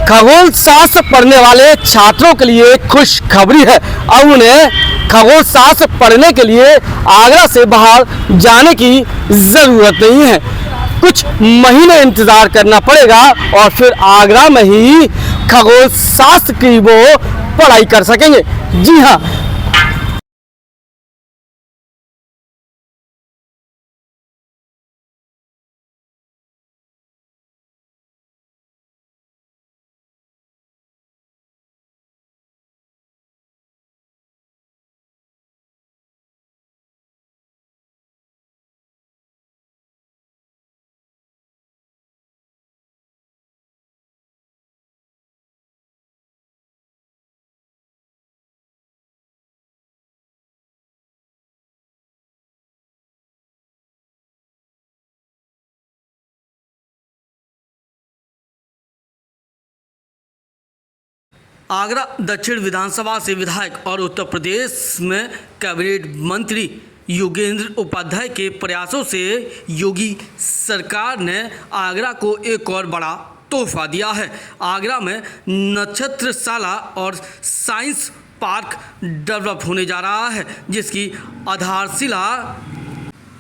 खगोल शास्त्र पढ़ने वाले छात्रों के लिए खुशखबरी है। अब उन्हें खगोल शास्त्र पढ़ने के लिए आगरा से बाहर जाने की ज़रूरत नहीं है। कुछ महीने इंतज़ार करना पड़ेगा और फिर आगरा में ही खगोल शास्त्र की वो पढ़ाई कर सकेंगे। जी हाँ, आगरा दक्षिण विधानसभा से विधायक और उत्तर प्रदेश में कैबिनेट मंत्री योगेंद्र उपाध्याय के प्रयासों से योगी सरकार ने आगरा को एक और बड़ा तोहफा दिया है। आगरा में नक्षत्रशाला और साइंस पार्क डेवलप होने जा रहा है, जिसकी आधारशिला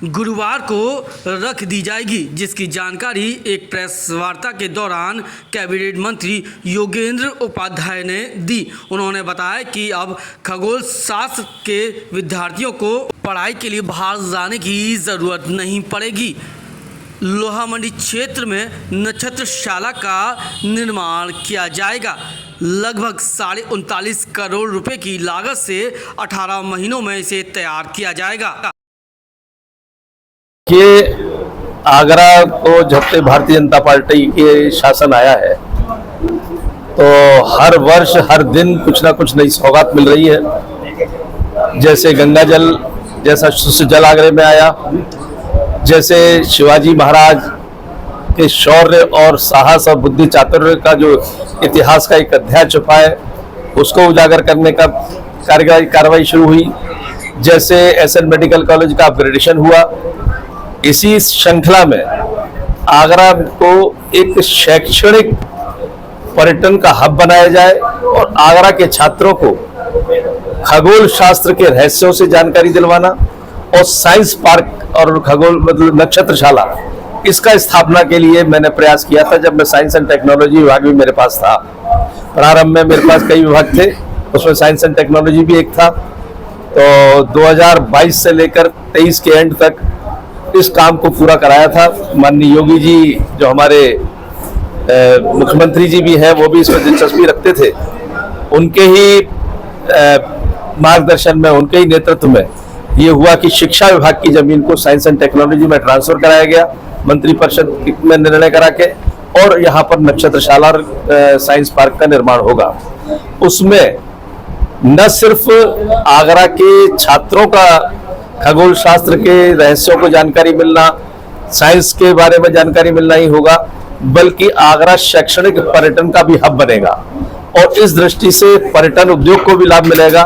गुरुवार को रख दी जाएगी, जिसकी जानकारी एक प्रेस वार्ता के दौरान कैबिनेट मंत्री योगेंद्र उपाध्याय ने दी। उन्होंने बताया कि अब खगोल शास्त्र के विद्यार्थियों को पढ़ाई के लिए बाहर जाने की ज़रूरत नहीं पड़ेगी। लोहा मंडी क्षेत्र में नक्षत्रशाला का निर्माण किया जाएगा। लगभग 39.5 करोड़ रुपए की लागत से 18 महीनों में इसे तैयार किया जाएगा। कि आगरा को जब से भारतीय जनता पार्टी के शासन आया है तो हर वर्ष हर दिन कुछ ना कुछ नई सौगात मिल रही है। जैसे गंगा जल जैसा शुद्ध जल आगरे में आया, जैसे शिवाजी महाराज के शौर्य और साहस और बुद्धि चातुर्य का जो इतिहास का एक अध्याय छुपा है उसको उजागर करने का कार्रवाई शुरू हुई। जैसे एसएन मेडिकल कॉलेज का अपग्रेडेशन हुआ। इसी श्रृंखला में आगरा को एक शैक्षणिक पर्यटन का हब बनाया जाए और आगरा के छात्रों को खगोल शास्त्र के रहस्यों से जानकारी दिलवाना और साइंस पार्क और खगोल मतलब नक्षत्रशाला इसका स्थापना के लिए मैंने प्रयास किया था। जब मैं साइंस एंड टेक्नोलॉजी विभाग भी मेरे पास था, प्रारंभ में मेरे पास कई विभाग थे, उसमें साइंस एंड टेक्नोलॉजी भी एक था। तो 2022 से लेकर 23 के एंड तक इस काम को पूरा कराया था। माननीय योगी जी जो हमारे मुख्यमंत्री जी भी हैं, वो भी इसमें दिलचस्पी रखते थे। उनके ही मार्गदर्शन में, उनके ही नेतृत्व में ये हुआ कि शिक्षा विभाग की जमीन को साइंस एंड टेक्नोलॉजी में ट्रांसफर कराया गया मंत्रिपरिषद में निर्णय करा के, और यहाँ पर नक्षत्रशाला और साइंस पार्क का निर्माण होगा। उसमें न सिर्फ आगरा के छात्रों का खगोल शास्त्र के रहस्यों को जानकारी मिलना, साइंस के बारे में जानकारी मिलना ही होगा, बल्कि आगरा शैक्षणिक पर्यटन का भी हब बनेगा और इस दृष्टि से पर्यटन उद्योग को भी लाभ मिलेगा।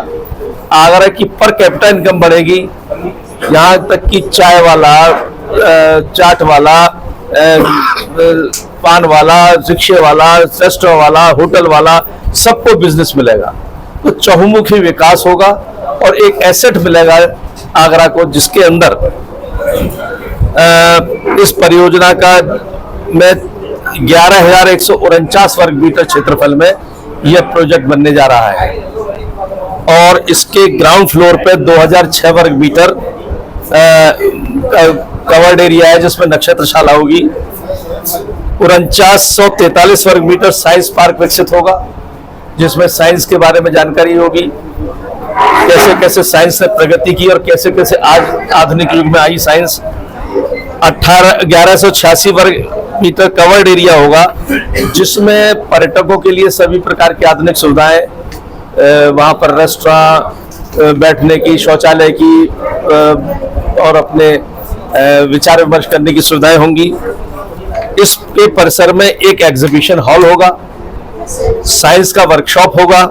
आगरा की पर कैपिटा इनकम बढ़ेगी। यहाँ तक कि चाय वाला, चाट वाला, पान वाला, रिक्शे वाला, रेस्टोरेंट वाला, होटल वाला, सबको बिजनेस मिलेगा। तो चहुमुखी विकास होगा और एक एसेट मिलेगा आगरा को, जिसके अंदर इस परियोजना का में 11,149 वर्ग मीटर क्षेत्रफल में यह प्रोजेक्ट बनने जा रहा है और इसके ग्राउंड फ्लोर पे 2006 वर्ग मीटर कवर्ड एरिया है जिसमें नक्षत्रशाला होगी। 4943 वर्ग मीटर साइंस पार्क विकसित होगा जिसमें साइंस के बारे में जानकारी होगी, कैसे कैसे साइंस ने प्रगति की और कैसे कैसे आज आधुनिक युग में आई साइंस। 1186 वर्ग मीटर कवर्ड एरिया होगा जिसमें पर्यटकों के लिए सभी प्रकार की आधुनिक सुविधाएं, वहां पर रेस्टोरेंट, बैठने की, शौचालय की और अपने विचार विमर्श करने की सुविधाएं होंगी। इसके परिसर में एक एग्जीबिशन हॉल होगा, साइंस का वर्कशॉप होगा,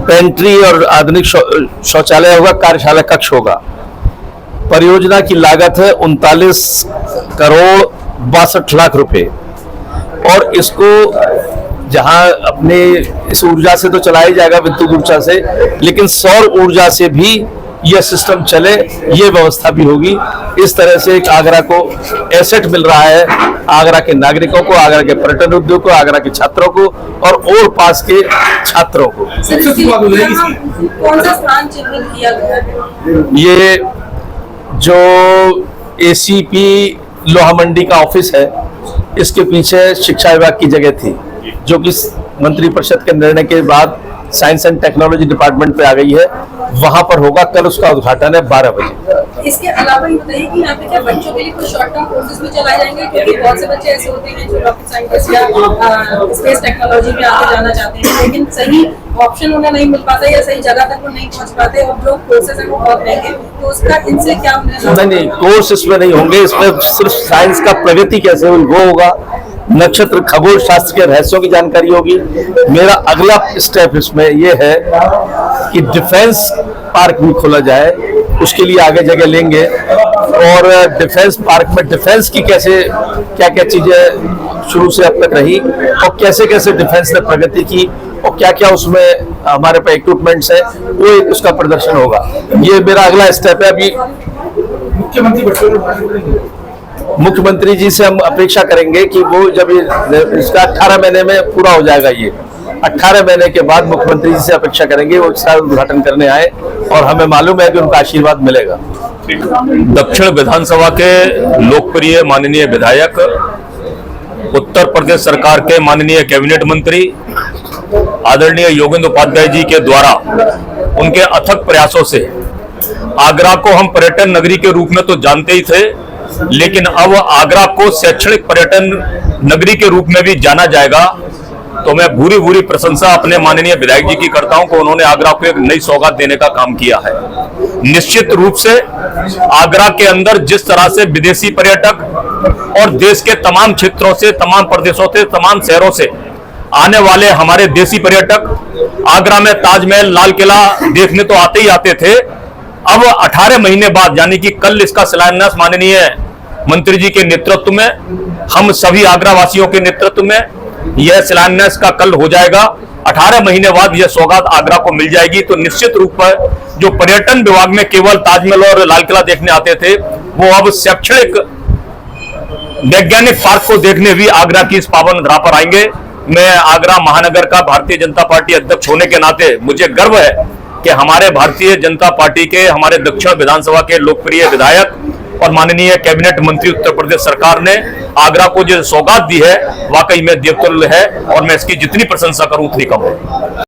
पेंट्री और आधुनिक शौचालय होगा, कार्यशाला कक्ष होगा। परियोजना की लागत है 39 करोड़ 62 लाख रुपए और इसको जहां अपने इस ऊर्जा से तो चलाया जाएगा, विद्युत ऊर्जा से, लेकिन सौर ऊर्जा से भी यह सिस्टम चले, ये व्यवस्था भी होगी। इस तरह से एक आगरा को एसेट मिल रहा है, आगरा के नागरिकों को, आगरा के पर्यटन उद्योग को, आगरा के छात्रों को और पास के छात्रों को। कौन सा स्थान चिन्हित किया गया है? ये जो एसीपी लोहा मंडी का ऑफिस है, इसके पीछे शिक्षा विभाग की जगह थी, जो कि मंत्री परिषद के निर्णय के बाद साइंस एंड टेक्नोलॉजी डिपार्टमेंट पे आ गई है। वहां पर होगा, कल उसका उद्घाटन है 12 बजे। इसके अलावा ये बताइए कि यहाँ पे क्या बच्चों के लिए कुछ शॉर्ट टर्म कोर्सेज भी चलाए जाएंगे, क्योंकि बहुत से बच्चे ऐसे होते हैं जो रॉकेट साइंटिस्ट या स्पेस टेक्नोलॉजी में आगे जाना चाहते हैं, लेकिन सही ऑप्शन उन्हें नहीं मिल पाता या सही जगह तक वो नहीं पहुंच पाते, और जो कोर्सेज हैं वो बहुत महंगे, तो उसका इनसे क्या नहीं, कोर्स इसमें नहीं होंगे। इसमें सिर्फ साइंस का प्रगति कैसे हुई वो होगा, नक्षत्र खगोल शास्त्र के रहस्यों की जानकारी होगी। मेरा अगला स्टेप इसमें यह है कि डिफेंस पार्क भी खोला जाए, उसके लिए आगे जगह लेंगे, और डिफेंस पार्क में डिफेंस की कैसे क्या क्या चीजें शुरू से अब तक रही और कैसे कैसे डिफेंस ने प्रगति की और क्या क्या उसमें हमारे पास इक्विपमेंट्स है, वो एक उसका प्रदर्शन होगा। ये मेरा अगला स्टेप है। अभी मुख्यमंत्री जी से हम अपेक्षा करेंगे कि वो जब इसका 18 महीने में पूरा हो जाएगा, ये 18 महीने के बाद मुख्यमंत्री जी से अपेक्षा करेंगे वो इसका उद्घाटन करने आए, और हमें मालूम है कि उनका आशीर्वाद मिलेगा। दक्षिण विधानसभा के लोकप्रिय माननीय विधायक, उत्तर प्रदेश सरकार के माननीय कैबिनेट मंत्री आदरणीय योगेंद्र उपाध्याय जी के द्वारा उनके अथक प्रयासों से आगरा को हम पर्यटन नगरी के रूप में तो जानते ही थे, लेकिन अब आगरा को शैक्षणिक पर्यटन नगरी के रूप में भी जाना जाएगा। तो मैं भूरी भूरी प्रशंसा अपने माननीय विधायक जी की करता हूं कि उन्होंने आगरा को एक नई सौगात देने का काम किया है। निश्चित रूप से आगरा के अंदर जिस तरह से विदेशी पर्यटक और देश के तमाम क्षेत्रों से, तमाम प्रदेशों से, तमाम शहरों से आने वाले हमारे देशी पर्यटक आगरा में ताजमहल, लाल किला देखने तो आते ही आते थे, अब 18 महीने बाद यानी कि कल इसका शिलान्यास माननीय मंत्री जी के नेतृत्व में, हम सभी आगरा वासियों के नेतृत्व में यह शिलान्यास का कल हो जाएगा। 18 महीने बाद यह सौगात आगरा को मिल जाएगी। तो निश्चित रूप पर जो पर्यटन विभाग में केवल ताजमहल और लाल किला देखने आते थे, वो अब शैक्षणिक वैज्ञानिक पार्क को देखने भी आगरा की इस पावन धरा पर आएंगे। मैं आगरा महानगर का भारतीय जनता पार्टी अध्यक्ष होने के नाते मुझे गर्व है कि हमारे भारतीय जनता पार्टी के, हमारे दक्षिण विधानसभा के लोकप्रिय विधायक और माननीय कैबिनेट मंत्री उत्तर प्रदेश सरकार ने आगरा को जो सौगात दी है, वाकई में देवतुल्य है, और मैं इसकी जितनी प्रशंसा करूं उतनी कम है।